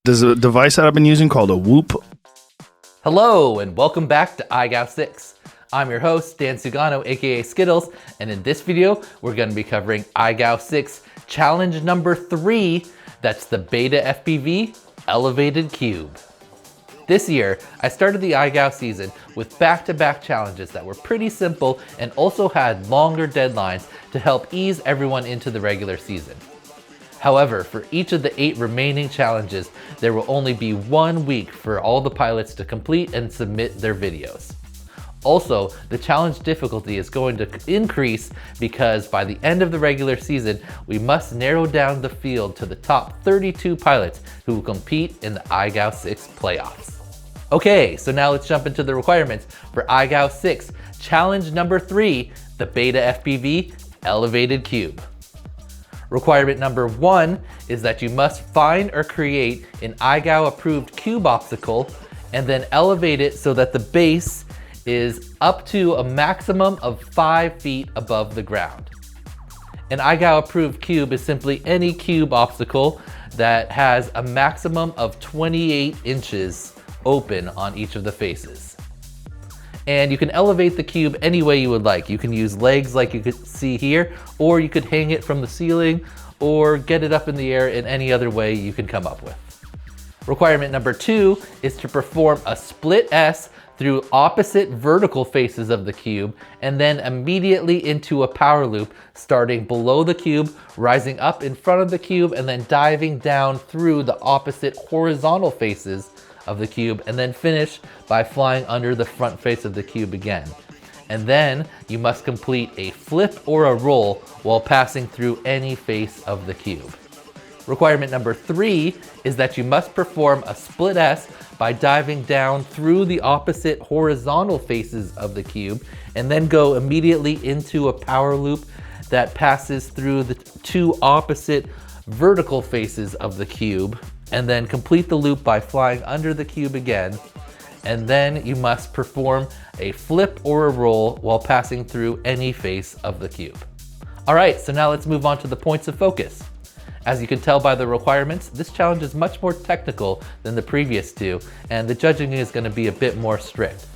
There's a device that I've been using called a Whoop. Hello and welcome back to IGOW6. I'm your host, Dan Sugano, aka Skittles, and in this video, we're gonna be covering IGOW6 challenge number 3, that's the BetaFPV Elevated Cube. This year, I started the IGOW season with back-to-back challenges that were pretty simple and also had longer deadlines to help ease everyone into the regular season. However, for each of the 8 remaining challenges, there will only be 1 week for all the pilots to complete and submit their videos. Also, the challenge difficulty is going to increase because by the end of the regular season, we must narrow down the field to the top 32 pilots who will compete in the IGOW6 playoffs. Okay, so now let's jump into the requirements for IGOW6 challenge number 3, the BetaFPV Elevated Cube. Requirement number 1 is that you must find or create an IGOW approved cube obstacle and then elevate it so that the base is up to a maximum of 5 feet above the ground. An IGOW approved cube is simply any cube obstacle that has a maximum of 28 inches open on each of the faces. And you can elevate the cube any way you would like. You can use legs like you could see here, or you could hang it from the ceiling, or get it up in the air in any other way you can come up with. Requirement number 2 is to perform a split S through opposite vertical faces of the cube, and then immediately into a power loop, starting below the cube, rising up in front of the cube, and then diving down through the opposite horizontal faces of the cube, and then finish by flying under the front face of the cube again. And then you must complete a flip or a roll while passing through any face of the cube. Requirement number 3 is that you must perform a split S by diving down through the opposite horizontal faces of the cube, and then go immediately into a power loop that passes through the 2 opposite vertical faces of the cube, and then complete the loop by flying under the cube again. And then you must perform a flip or a roll while passing through any face of the cube. All right, so now let's move on to the points of focus. As you can tell by the requirements, this challenge is much more technical than the previous 2, and the judging is going to be a bit more strict.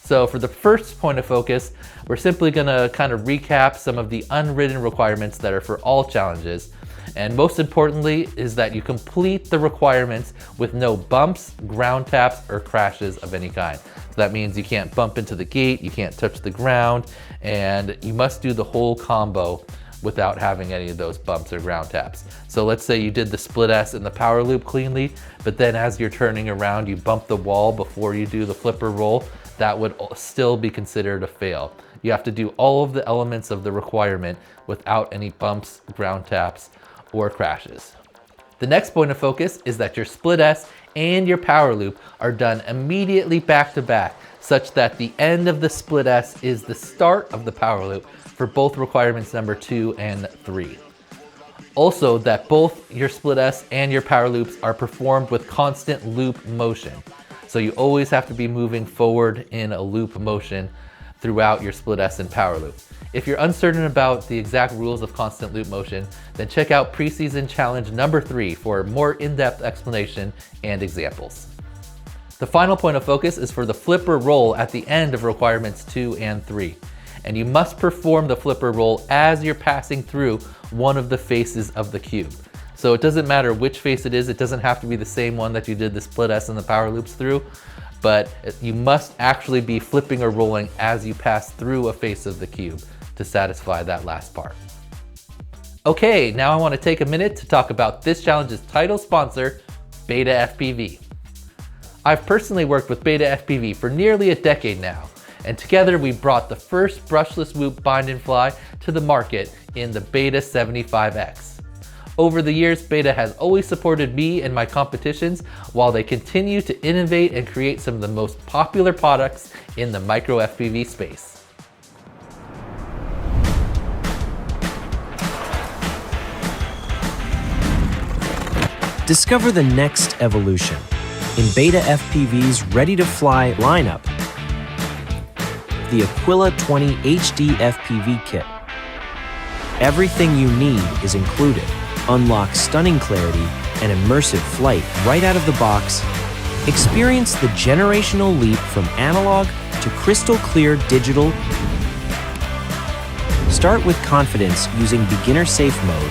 So for the first point of focus, we're simply going to kind of recap some of the unwritten requirements that are for all challenges. And most importantly is that you complete the requirements with no bumps, ground taps, or crashes of any kind. So that means you can't bump into the gate, you can't touch the ground, and you must do the whole combo without having any of those bumps or ground taps. So let's say you did the split S and the power loop cleanly, but then as you're turning around, you bump the wall before you do the flipper roll, that would still be considered a fail. You have to do all of the elements of the requirement without any bumps, ground taps, or crashes. The next point of focus is that your split S and your power loop are done immediately back to back, such that the end of the split S is the start of the power loop for both requirements number 2 and 3. Also, that both your split S and your power loops are performed with constant loop motion. So you always have to be moving forward in a loop motion throughout your split S and power loop. If you're uncertain about the exact rules of constant loop motion, then check out preseason challenge number 3 for more in-depth explanation and examples. The final point of focus is for the flipper roll at the end of requirements 2 and 3. And you must perform the flipper roll as you're passing through one of the faces of the cube. So it doesn't matter which face it is, it doesn't have to be the same one that you did the split S and the power loops through, but you must actually be flipping or rolling as you pass through a face of the cube to satisfy that last part. Okay, now I want to take a minute to talk about this challenge's title sponsor, BetaFPV. I've personally worked with BetaFPV for nearly a decade now, and together we brought the first brushless whoop bind and fly to the market in the Beta 75X. Over the years, Beta has always supported me and my competitions while they continue to innovate and create some of the most popular products in the micro FPV space. Discover the next evolution in BetaFPV's ready-to-fly lineup, the Aquila 20 HD FPV kit. Everything you need is included. Unlock stunning clarity and immersive flight right out of the box. Experience the generational leap from analog to crystal clear digital. Start with confidence using beginner safe mode.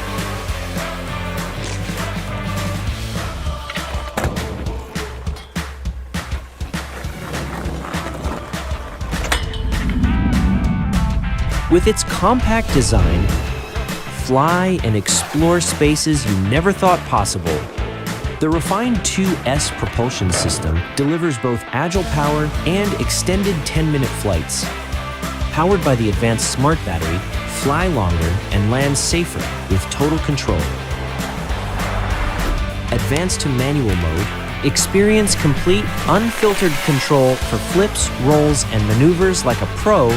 With its compact design, fly and explore spaces you never thought possible. The refined 2S propulsion system delivers both agile power and extended 10-minute flights. Powered by the advanced smart battery, fly longer and land safer with total control. Advanced to manual mode, experience complete, unfiltered control for flips, rolls, and maneuvers like a pro.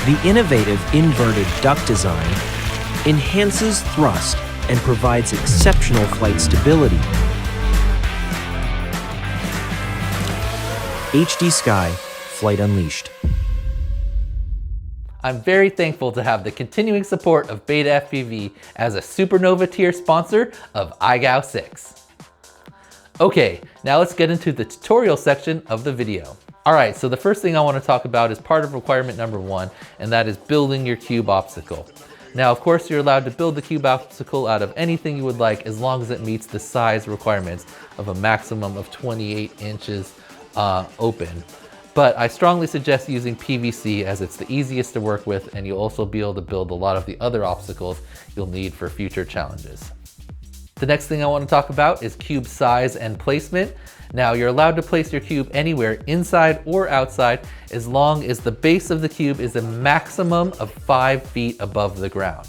The innovative inverted duct design enhances thrust and provides exceptional flight stability. HD Sky, Flight Unleashed. I'm very thankful to have the continuing support of BetaFPV as a Supernova tier sponsor of IGOW6. Okay, now let's get into the tutorial section of the video. All right, so the first thing I want to talk about is part of requirement number 1, and that is building your cube obstacle. Now, of course, you're allowed to build the cube obstacle out of anything you would like as long as it meets the size requirements of a maximum of 28 inches open. But I strongly suggest using PVC as it's the easiest to work with, and you'll also be able to build a lot of the other obstacles you'll need for future challenges. The next thing I want to talk about is cube size and placement. Now, you're allowed to place your cube anywhere inside or outside as long as the base of the cube is a maximum of 5 feet above the ground.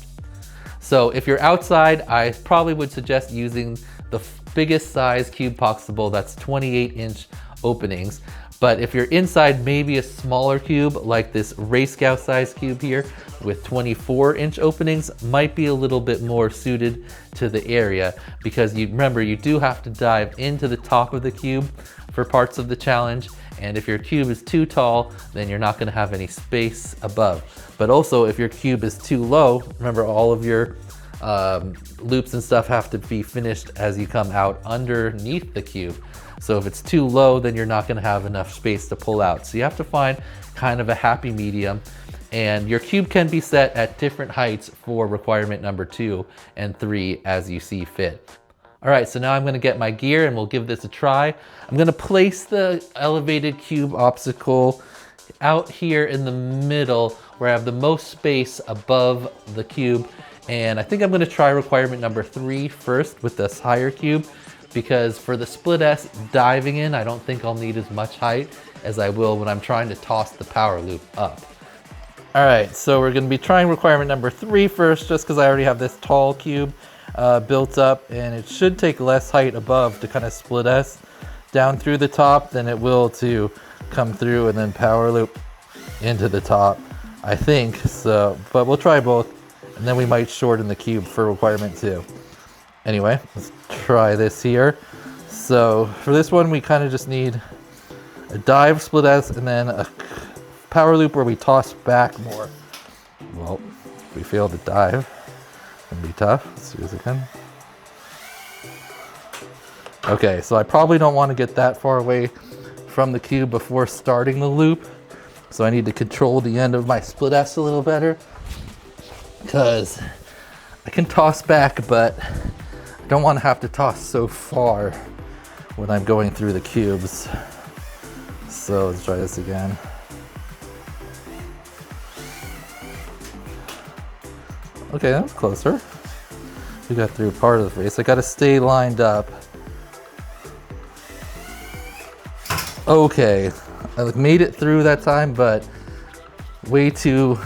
So if you're outside, I probably would suggest using the biggest size cube possible, that's 28-inch openings. But if you're inside, maybe a smaller cube like this IGOW size cube here with 24-inch openings might be a little bit more suited to the area, because remember, you do have to dive into the top of the cube for parts of the challenge. And if your cube is too tall, then you're not gonna have any space above. But also if your cube is too low, remember all of your loops and stuff have to be finished as you come out underneath the cube. So if it's too low, then you're not gonna have enough space to pull out. So you have to find kind of a happy medium, and your cube can be set at different heights for requirement number 2 and 3 as you see fit. All right, so now I'm gonna get my gear and we'll give this a try. I'm gonna place the elevated cube obstacle out here in the middle where I have the most space above the cube. And I think I'm gonna try requirement number 3 first with this higher cube, because for the split S diving in, I don't think I'll need as much height as I will when I'm trying to toss the power loop up. All right, so we're gonna be trying requirement number 3 first, just because I already have this tall cube built up, and it should take less height above to kind of split S down through the top than it will to come through and then power loop into the top, I think. So, but we'll try both, and then we might shorten the cube for requirement 2. Anyway, let's try this here. So for this one, we kind of just need a dive split S and then a power loop where we toss back more. Well, if we fail to dive, it's gonna be tough. Let's do this again. Okay, so I probably don't want to get that far away from the cube before starting the loop. So I need to control the end of my split S a little better, because I can toss back, but I don't want to have to toss so far when I'm going through the cubes. So let's try this again. Okay, that's closer. We got through part of the race. I got to stay lined up. Okay, I made it through that time, but way too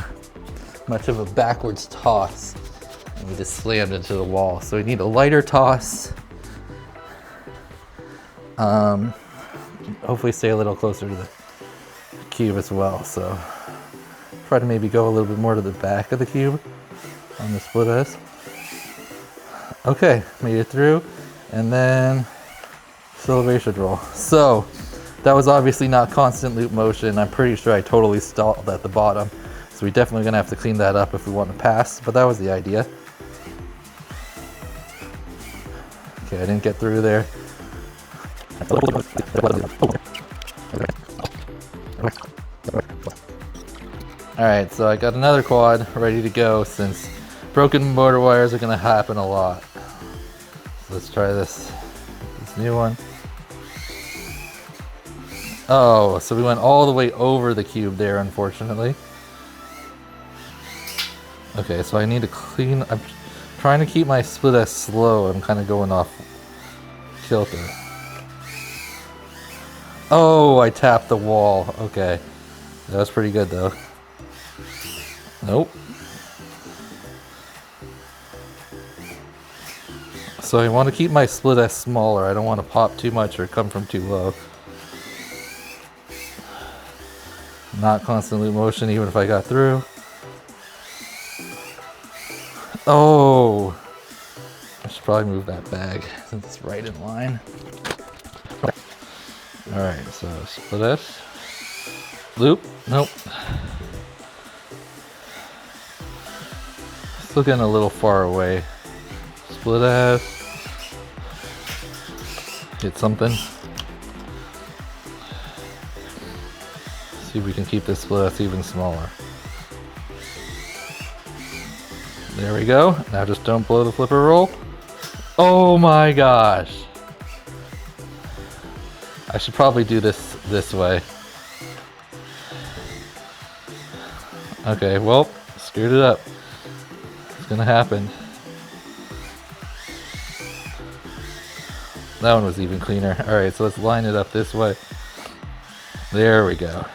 much of a backwards toss. And we just slammed into the wall. So we need a lighter toss. Hopefully stay a little closer to the cube as well. So try to maybe go a little bit more to the back of the cube on the split S. Okay, made it through. And then acceleration roll. So that was obviously not constant loop motion. I'm pretty sure I totally stalled at the bottom. So we're definitely gonna have to clean that up if we want to pass, but that was the idea. Okay, I didn't get through there. Alright, so I got another quad ready to go since broken motor wires are gonna happen a lot. So let's try this new one. Oh, so we went all the way over the cube there, unfortunately. Okay, so I need to clean. I'm trying to keep my split S slow. I'm kind of going off kilter. Oh, I tapped the wall. Okay, that was pretty good though. Nope. So I want to keep my split S smaller. I don't want to pop too much or come from too low. Not constant loop motion even if I got through. Oh! I should probably move that bag since it's right in line. Alright, so split S. Loop. Nope. Still getting a little far away. Split S. Get something. See if we can keep this split S even smaller. There we go. Now just don't blow the flipper roll. Oh my gosh. I should probably do this way. Okay, well, screwed it up. It's gonna happen. That one was even cleaner. Alright, so let's line it up this way. There we go.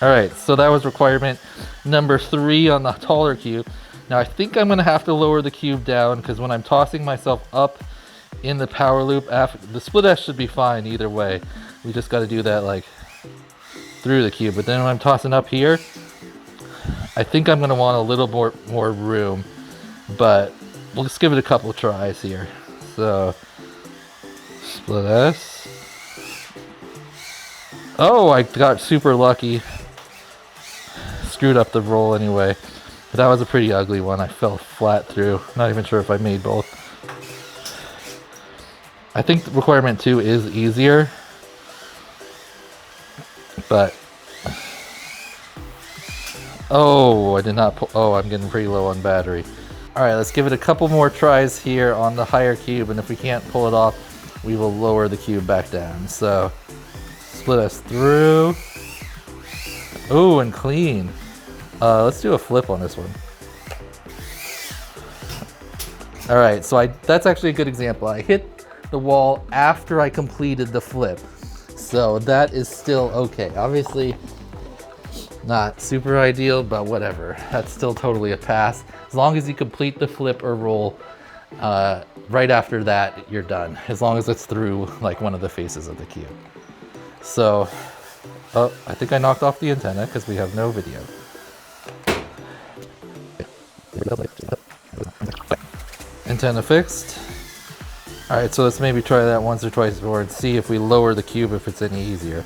Alright, so that was requirement number 3 on the taller cube. Now I think I'm going to have to lower the cube down because when I'm tossing myself up in the power loop, after the split S should be fine either way. We just got to do that like through the cube. But then when I'm tossing up here, I think I'm going to want a little more room. But we'll just give it a couple tries here. So split S. Oh, I got super lucky. Screwed up the roll anyway. But that was a pretty ugly one. I fell flat through. Not even sure if I made both. I think requirement 2 is easier. But oh, I did not pull. Oh, I'm getting pretty low on battery. Alright, let's give it a couple more tries here on the higher cube, and if we can't pull it off, we will lower the cube back down. So split us through. Oh, and clean. Let's do a flip on this one. Alright, so that's actually a good example. I hit the wall after I completed the flip. So that is still okay. Obviously, not super ideal, but whatever. That's still totally a pass. As long as you complete the flip or roll, right after that, you're done. As long as it's through like one of the faces of the cube. So, oh, I think I knocked off the antenna because we have no video. Antenna fixed. Alright, so let's maybe try that once or twice more and see if we lower the cube if it's any easier.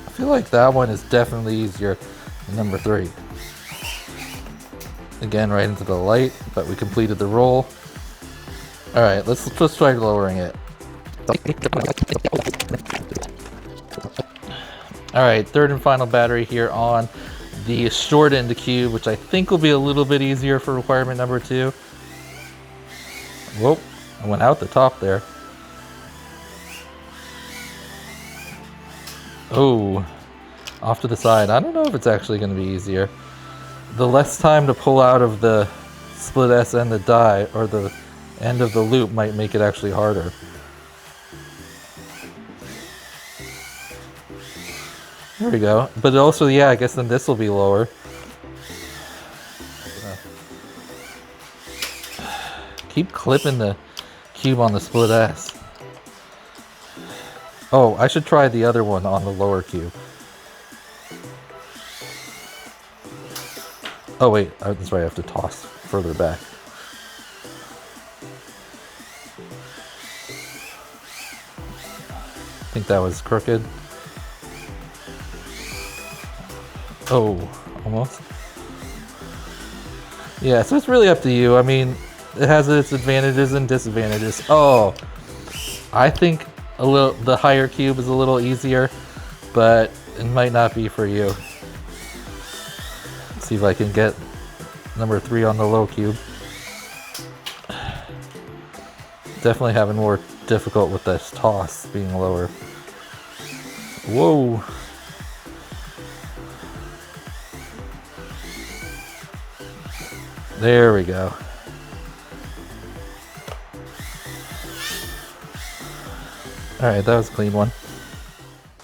I feel like that one is definitely easier than number 3. Again, right into the light, but we completed the roll. Alright, let's just try lowering it. Alright, third and final battery here on the short end cube, which I think will be a little bit easier for requirement number 2. Whoop, I went out the top there. Oh, off to the side. I don't know if it's actually going to be easier. The less time to pull out of the split S and the die, or the end of the loop, might make it actually harder. There we go. But also, yeah, I guess then this will be lower. Keep clipping the cube on the split S. Oh, I should try the other one on the lower cube. Oh wait, that's right, I have to toss further back. I think that was crooked. Oh, almost. Yeah, so it's really up to you. I mean, it has its advantages and disadvantages. Oh, I think the higher cube is a little easier, but it might not be for you. Let's see if I can get number 3 on the low cube. Definitely having more difficult with this toss being lower. Whoa. There we go. All right, that was a clean one.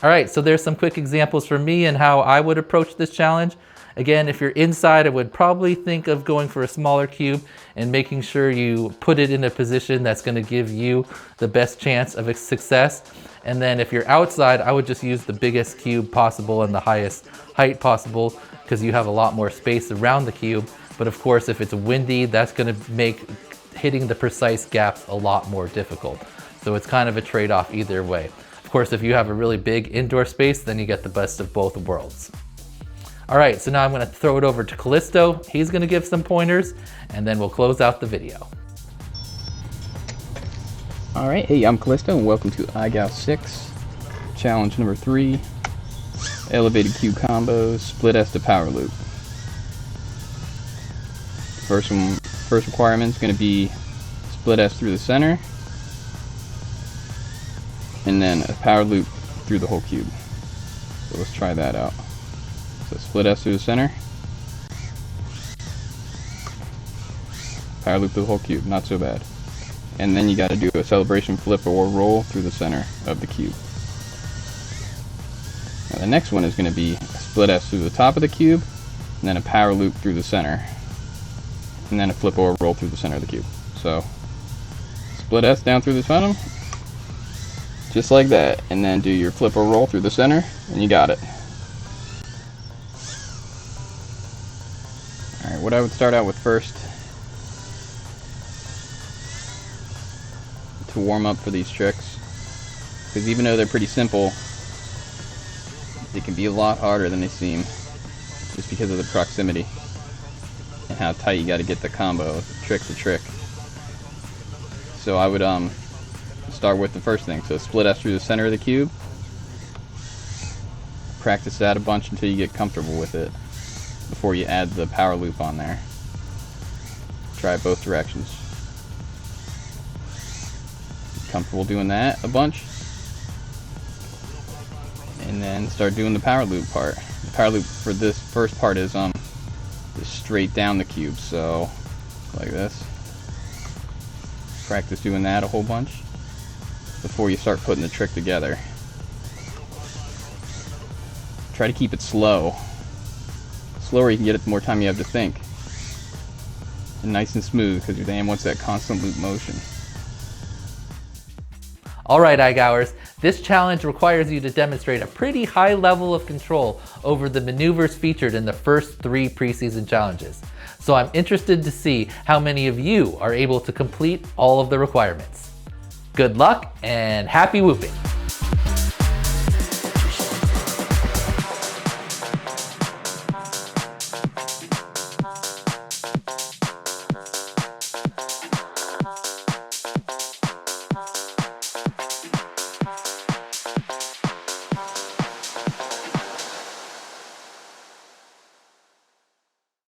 All right, so there's some quick examples from me and how I would approach this challenge. Again, if you're inside, I would probably think of going for a smaller cube and making sure you put it in a position that's gonna give you the best chance of success. And then if you're outside, I would just use the biggest cube possible and the highest height possible because you have a lot more space around the cube. But of course, if it's windy, that's gonna make hitting the precise gaps a lot more difficult. So it's kind of a trade-off either way. Of course, if you have a really big indoor space, then you get the best of both worlds. All right, so now I'm gonna throw it over to Callisto. He's gonna give some pointers, and then we'll close out the video. All right, hey, I'm Callisto, and welcome to IGOW6, challenge number 3, elevated cube combos, split S to power loop. First requirement is going to be split S through the center, and then a power loop through the whole cube. So let's try that out. So split S through the center, power loop through the whole cube, not so bad. And then you got to do a celebration flip or roll through the center of the cube. Now the next one is going to be a split S through the top of the cube, and then a power loop through the center, and then a flip or roll through the center of the cube. So split S down through the bottom, just like that, and then do your flip or roll through the center, and you got it. Alright, what I would start out with first to warm up for these tricks, because even though they're pretty simple, they can be a lot harder than they seem, just because of the proximity and how tight you got to get the combo, trick to trick. So I would start with the first thing. So split S through the center of the cube. Practice that a bunch until you get comfortable with it before you add the power loop on there. Try both directions. Comfortable doing that a bunch, and then start doing the power loop part. The power loop for this first part is just straight down the cube, so like this. Practice doing that a whole bunch before you start putting the trick together. Try to keep it slow. The slower you can get it, the more time you have to think. And nice and smooth, because your dam wants that constant loop motion. All right, IGOWers, this challenge requires you to demonstrate a pretty high level of control over the maneuvers featured in the first 3 preseason challenges. So I'm interested to see how many of you are able to complete all of the requirements. Good luck and happy whooping.